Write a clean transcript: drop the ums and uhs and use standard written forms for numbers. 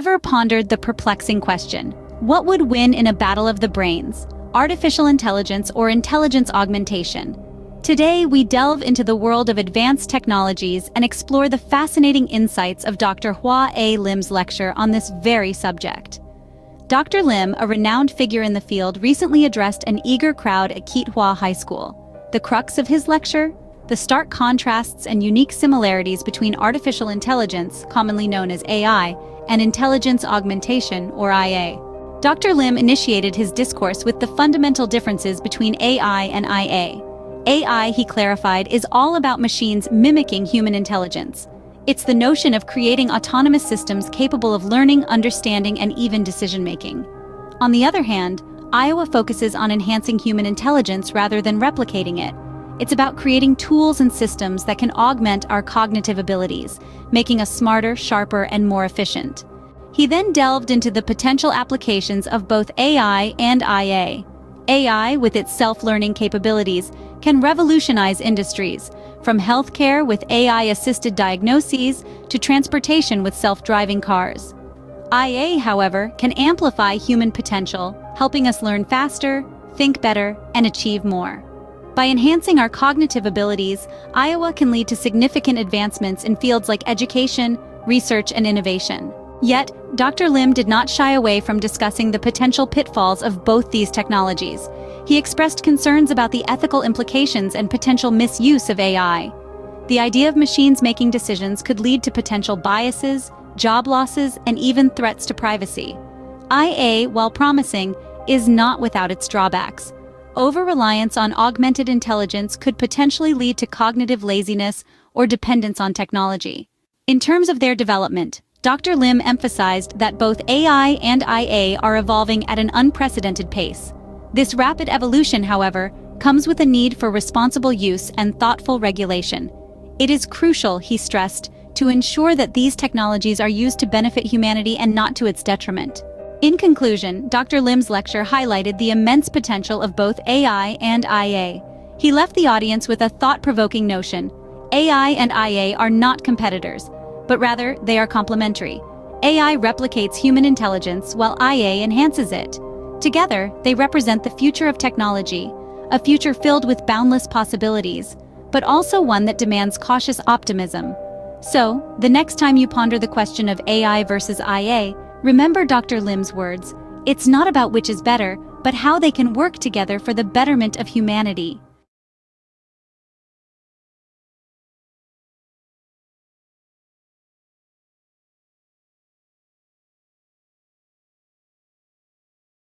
Ever pondered the perplexing question, what would win in a battle of the brains, artificial intelligence or intelligence augmentation? Today, we delve into the world of advanced technologies and explore the fascinating insights of Dr. HAL Lim's lecture on this very subject. Dr. Lim, a renowned figure in the field, recently addressed an eager crowd at Hua High School. The crux of his lecture? The stark contrasts and unique similarities between artificial intelligence, commonly known as AI, and intelligence augmentation, or IA. Dr. Lim initiated his discourse with the fundamental differences between AI and IA. AI, he clarified, is all about machines mimicking human intelligence. It's the notion of creating autonomous systems capable of learning, understanding, and even decision-making. On the other hand, IA focuses on enhancing human intelligence rather than replicating it. It's about creating tools and systems that can augment our cognitive abilities, making us smarter, sharper, and more efficient. He then delved into the potential applications of both AI and IA. AI, with its self-learning capabilities, can revolutionize industries, from healthcare with AI-assisted diagnoses to transportation with self-driving cars. IA, however, can amplify human potential, helping us learn faster, think better, and achieve more. By enhancing our cognitive abilities, IA can lead to significant advancements in fields like education, research, and innovation. Yet, Dr. Lim did not shy away from discussing the potential pitfalls of both these technologies. He expressed concerns about the ethical implications and potential misuse of AI. The idea of machines making decisions could lead to potential biases, job losses, and even threats to privacy. IA, while promising, is not without its drawbacks. Over-reliance on augmented intelligence could potentially lead to cognitive laziness or dependence on technology. In terms of their development, Dr. Lim emphasized that both AI and IA are evolving at an unprecedented pace. This rapid evolution, however, comes with a need for responsible use and thoughtful regulation. It is crucial, he stressed, to ensure that these technologies are used to benefit humanity and not to its detriment. In conclusion, Dr. Lim's lecture highlighted the immense potential of both AI and IA. He left the audience with a thought-provoking notion. AI and IA are not competitors, but rather they are complementary. AI replicates human intelligence while IA enhances it. Together, they represent the future of technology, a future filled with boundless possibilities, but also one that demands cautious optimism. So, the next time you ponder the question of AI versus IA, remember Dr. Lim's words. It's not about which is better, but how they can work together for the betterment of humanity.